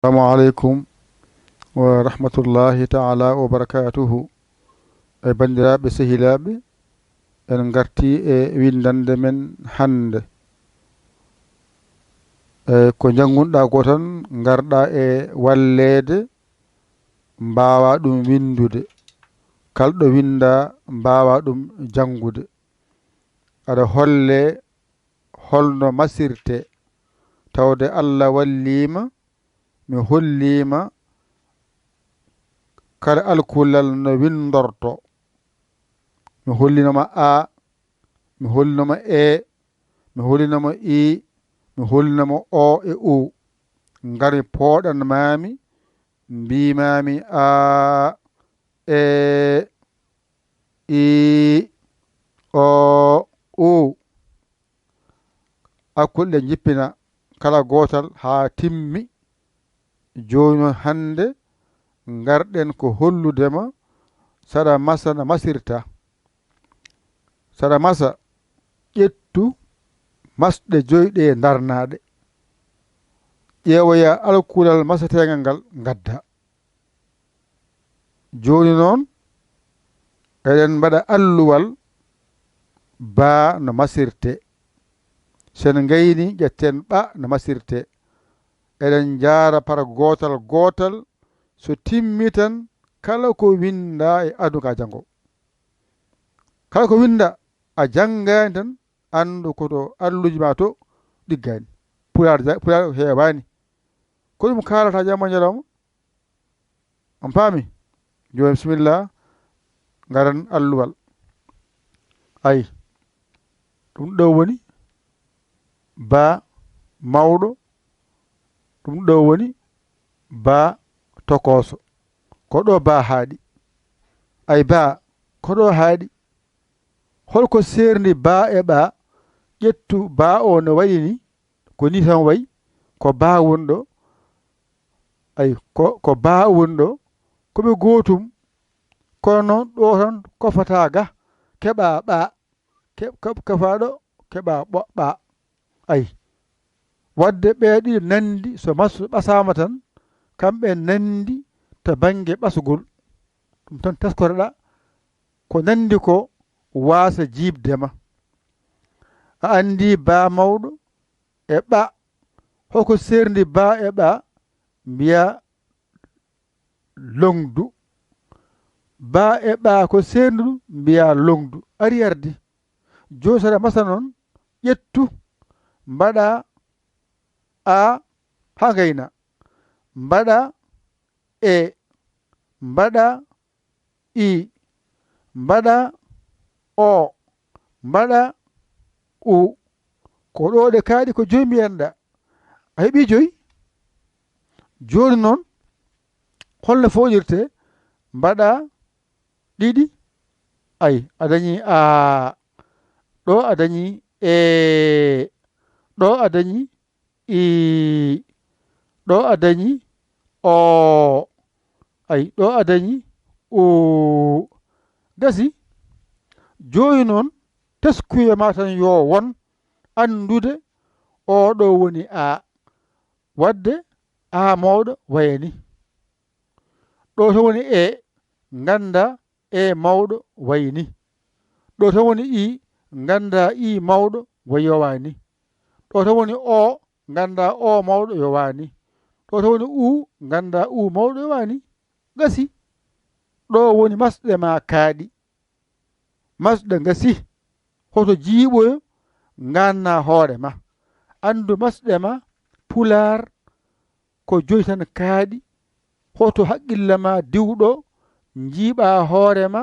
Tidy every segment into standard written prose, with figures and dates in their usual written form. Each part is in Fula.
Assalamu alaikum wa rahmatullahi ta'ala wa barakatuhu. E bandiraɓe sehilaɓe, en garti e windande men hande. Ko jangunɗa ko tan garɗa e wallede mbawa ɗum windude. Kalɗo winda mbawa ɗum jangude. Aɗa holle holno masirte tawde Allah wallima mi hollima kala alkulal no windorto. Mi hollinoma A, mi hollinoma E, mi hollinoma I, mi hollinoma O e U. Ngari pooɗanmami mbimami A, E, I, O, U. Akkulɗe jippina kala gotal ha timmi. Joni hande garɗen ko holludema saɗa masa no masirta. Saɗa masa ƴettu masɗe joyɗe e darnaɗe. ƴeewoya alkulal masategal ngal gadda. Joni noon eɗen mbaɗa alluwal baa no masirte. Sen gayni ƴetten ɓa no masirte. Eɗen jaara par gotal gotal so timmi tan kala ko winda e aduka jango. Kala ko winda a janngani tan andu koto alluji ma to ɗiggani. Pular heewani. Ko ɗum kalata jamma ñalawma. On paami? Joni bisimillah ngaran alluwal. Ayi ɗum ɗo woni ba mawɗo, ɗum ɗo woni ba tokoso. Ko ɗo ba haaɗi. Ay ba ko ɗo haaɗi. Holko serni ba e ɓa. ƴettu ba o no wayi ni ko ni tan wayi ko ba wonɗo. Ay ko ba wonɗo koɓe gotum kono noon ɗo tan kofata ga keɓa ɓa kafaɗo keɓa ɓa. Ay wadde ɓeeɗi nandi so ɓasama tan kamɓe nandi to bange ɓasugol. ɗum tan teskoreɗa ko nandi ko wasa jibdema. A andi ba mawɗo e ɓa. Hoko serndi ba e ɓa mbiya longdu. Ba e ɓa ko serndu mbiya longdu. Ari ardi. Joni saɗa masa noon ƴettu mbaɗa A ha gayna, mbaɗa E, mbaɗa I, mbaɗa O, mbaɗa U. Ko ɗo ɗe kaaɗi ko joyi mbiyanɗa. A heɓi joyi. Joni noon holno foƴirte. Mbaɗa ɗiɗi. Ay a dañi A. ɗo a dañi E, ɗo a dañi I, ɗo a dañi O, ay ɗo a dañi U. Gasi. Joni noon teskuyema tan yo won andude oɗo woni A. Wadde A mawɗo wayani. Ɗo to woni E ganda E mawɗo wayni. ɗo to woni I ganda I mawɗo wayowani. ɗo to woni O ganda O mawɗo yowani. ɗo to woni U ganda U mawɗo yowani. Gasi. ɗo woni masɗe ma kaaɗi. Masɗe gasi. hoto jiiɓoyo ganna hoore ma. Andu masɗe ma pular ko joyi tan kaaɗi. Hoto haqqilla ma diwɗo jiiɓa hoorema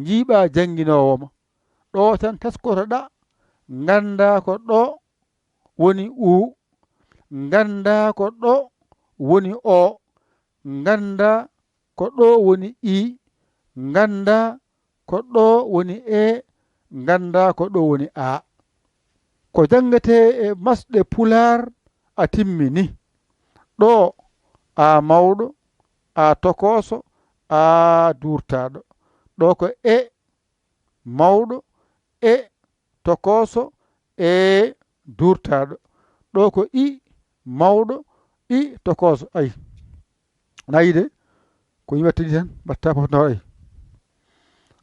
jiiɓa janguinowo ma. ɗo tan teskotoɗa ganda ko ɗo woni U, ganda ko ɗo woni O, ganda ko ɗo woni I, ganda ko ɗo woni E, ganda ko ɗo woni A. Ko jangate e masɗe pular a timmini. ɗo A mawɗo, A tokoso, A durtaɗo. ɗo ko E mawɗo, E tokoso, E durtaɗo. ɗo ko I mawɗo, I tokoso ay nayide ko yimattidi tan batta pofno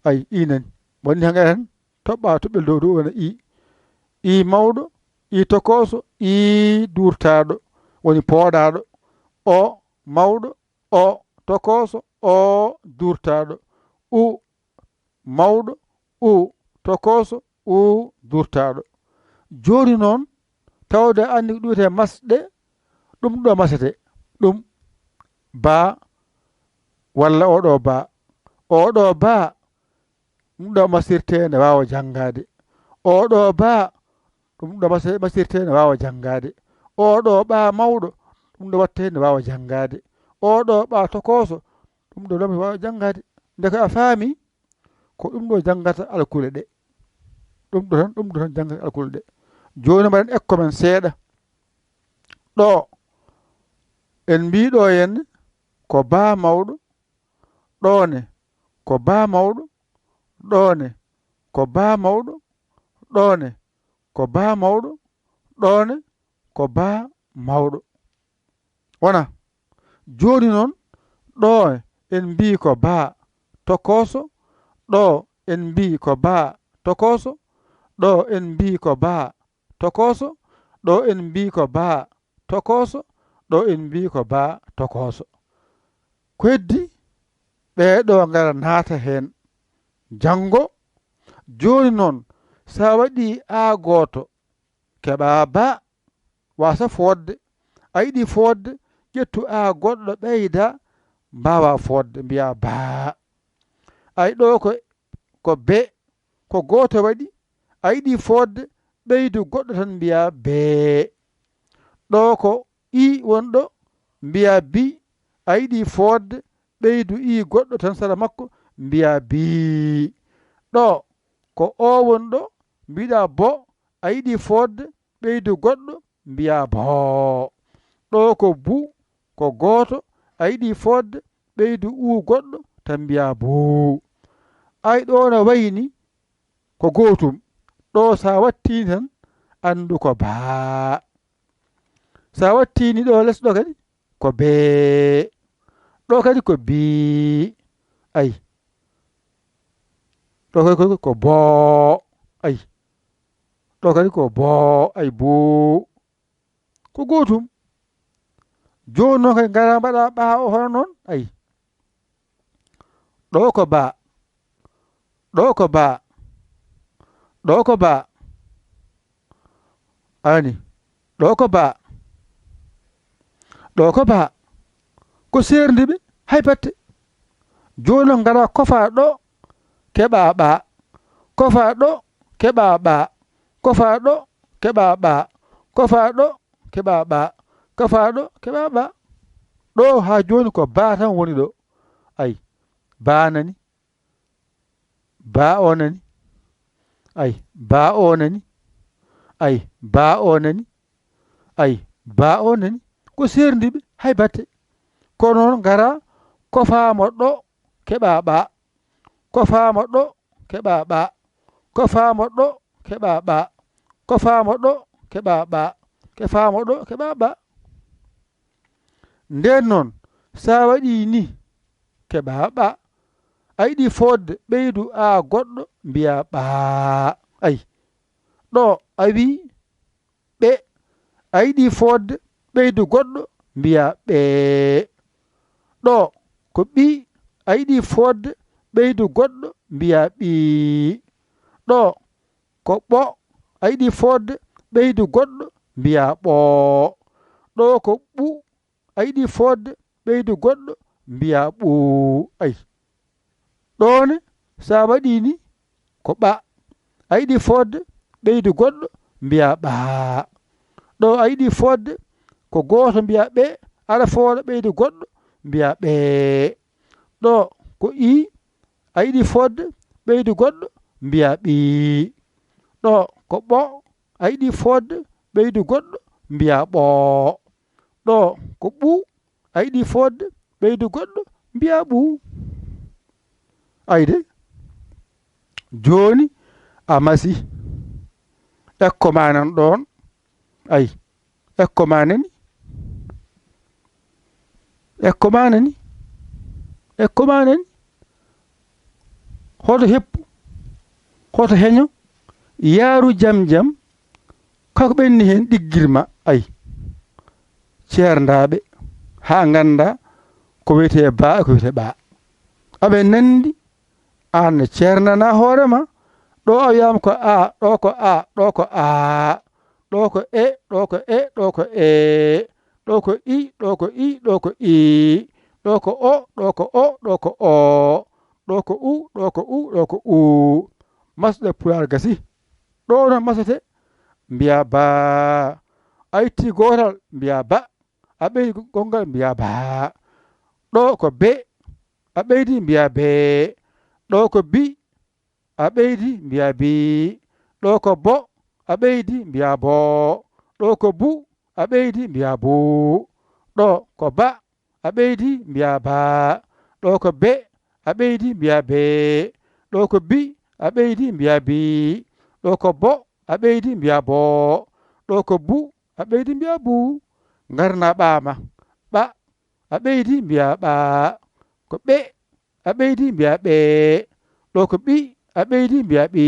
ay I nani wonni hanga tan toɓɓa toɓɓel dow wona I mawɗo I tokoso I durtaɗo woni pooɗaɗo o mawɗo o tokoso o durtaɗo u mawɗo u tokoso u durtaɗo joni noon tawde andi ko ɗuyete masɗe ɗum ɗo masete ɗum ba walla oɗo ba ɗum ɗo masirte ne wawa jangade oɗo ba ɗum ɗo masirte ne wawa jangade oɗo ɓa mawɗo ɗum ɗo watte ne wawa jangade oɗo ɓa tokoso ɗum ɗo lomi wawa jangade ndeko a faami ko ɗum ɗo jangata alkule ɗe ɗum ɗo tan jangata alkule ɗe joni mbaɗen ekko men seeɗa ɗo en mbiɗo henne ko ba mawɗo ɗone ko ba mawɗo ɗone ko ba mawɗo ɗone ko ba mawɗo ɗone ko ba mawɗo wona joni noon ɗo en mbi ko ba tokoso ɗo en mbi ko ba tokoso ɗo en mbi ko ba tokoso ɗo en mbi ko ba tokoso ɗo en mbi ko ba tokoso ko heddi ɓeɗo ngara naata hen jango joni noon sa waɗi a goto keɓa ba wasa fodde a yiɗi fodde ƴettu a goɗɗo ɓeyda mbawa fodde mbiya ba ay ɗo ko be ko goto waɗi a yiɗi fodde ɓeydu goɗɗo tan mbiya be ɗo ko I wonɗo mbiya bi a yiɗi fodde ɓeydu I goɗɗo tan sara makko mbiya bi ɗo ko o wonɗo mbiɗa bo a yiɗi fodde ɓeydu goɗɗo mbiya bo ɗo ko bu ko goto a yiɗi fodde ɓeydu u goɗɗo tan mbiya bu ay ɗo no wayni ko gotum ɗo sa wattini tan andu ko ba sa wattini ɗo les ɗo kadi ko be ɗo kadi ko bi ay ɗo kadi ko bo ay ɗo kadi ko bo ay bo ko gotum joni noon kadi ngara mbaɗa ɓa o hono noon ay ɗo ko ba ɗo ko ba ɗo ko ba ani ɗo ko ba ɗo ko ba ko serdiɓe hay batte joni noon ngara kofa ɗo keɓa ɓa kofa ɗo keɓa ɓa kofa ɗo keɓa ɓa kofa ɗo keɓa ɓa kofa ɗo keɓa ɓa ɗo ha joni ko ba tan woni ɗo ay ba nani ba o nani ay ba o nani ay ba o nani ay ba o nani ko serdiɓe hay batte kono noon ngara kofama ɗo keɓa ɓa kofama ɗo keɓa ɓa kofama ɗo keɓa ɓa kofama ɗo keɓa ɓa kefama ɗo keɓa ɓa nden noon sa waɗi ni keɓa ɓa a yiɗi fodde ɓeydu a goɗɗo mbiya ɓa ay ɗo a wi ɓe a yiɗi fodde ɓeydu goɗɗo mbiya ɓe ɗo ko ɓi a yiɗi fodde ɓeydu goɗɗo mbiya ɓi ɗo ko ɓo a yiɗi fodde ɓeydu goɗɗo mbiya ɓo ɗo ko ɓu a yiɗi fodde ɓeydu goɗɗo mbiya ɓu ay ɗone sa waɗi ni ko ɓa a yiɗi fodde ɓeydu goɗɗo mbiya ɓa ɗo a yiɗi fodde ko goto mbiya ɓe aɗa foola ɓeydu goɗɗo mbiya ɓe ɗo ko I a yiɗi fodde ɓeydu goɗɗo mbiya ɓi ɗo ko ɓo a yiɗi fodde ɓeydu goɗɗo mbiya ɓo ɗo ko ɓu a yiɗi fodde ɓeydu goɗɗo mbiya ɓu ayde joni a masi ekko ma nan ɗon ay ekko ma nani ekko ma nani ekko ma nani hoto heppu hoto heño yaaru jam jam kako ɓenni hen ɗiggirma ay ceerndaɓe ha ganda ko wiyete ba ko wiyete ɓa aɓe nandi an ne ceernana hoorema ɗo a wiyama ko a ɗo ko a ɗo ko a ɗo ko e ɗo ko e ɗo ko e ɗo ko i ɗo ko i ɗo ko i ɗo ko o ɗo ko o ɗo ko o ɗo ko u ɗo ko u ɗo ko u masɗe pular gasi ɗo non masete mbiya ba a itti gotal mbiya ba a ɓeydi gongal mbiya ba ɗo ko be a ɓeydi mbiya be ɗo ko bi a ɓeydi mbiya bi ɗo ko bo a ɓeydi mbiya bo ɗo ko bu a ɓeydi mbiya bu ɗo ko ba a ɓeydi mbiya ba ɗo ko be a ɓeydi mbiya be ɗo ko bi a ɓeydi mbiya bi ɗo ko bo a ɓeydi mbiya bo ɗo ko bu a ɓeydi mbiya bu garna ɓama ɓa a ɓeydi mbiya ɓa ko ɓe a ɓeydi mbiya ɓe ɗo ko ɓi a ɓeydi mbiya ɓi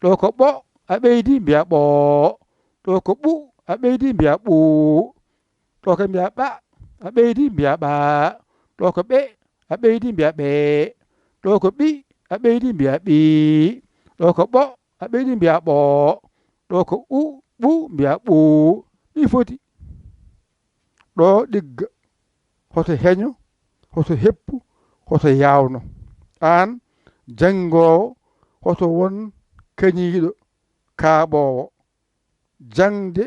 ɗo ko ɓo a ɓeydi mbiya ɓo ɗo ko ɓu a ɓeydi mbiya ɓu ɗo ko mbiya ɓa a ɓeydi mbiya ɓa ɗo ko ɓe a ɓeydi mbiya ɓe ɗo ko ɓi a ɓeydi mbiya ɓi ɗo ko ɓo a ɓeydi mbiya ɓo ɗo ko u ɓu mbiya ɓu ɗi foti ɗo ɗigga hoto heño hoto heppu hoto yawno an jangowo hoto won kañiɗo kaaɓowo jangde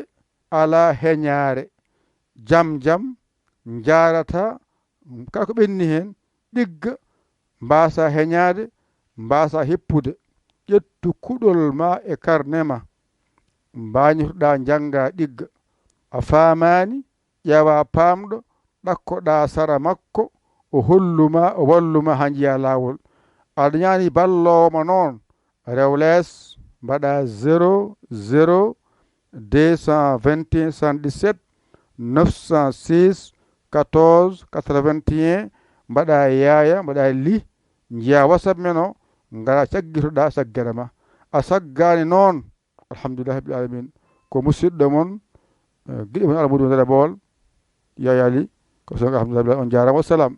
ala heñaare jam jam jarata kako ɓenni hen ɗigga mbasa heñade mbasa heppude ƴettu kuɗol ma e karnema mbañotoɗa janga ɗigga a famani ƴewa pamɗo ɗakkoɗa sara makko o holluma o walluma ha jiiya lawol aɗa ñaani ballowoma noon rew lees mbaɗa 00 221 77 906 14 81 mbaɗa yaya mbaɗa li jiiya whatsapp men o ngara caggitoɗa saggere ma a saggani noon alhamdulillah rabbil alamin ko musidɗo mon giɗo mon alamuɗum dara bowol yaya li ko so alhamdulillah on jarama wassalam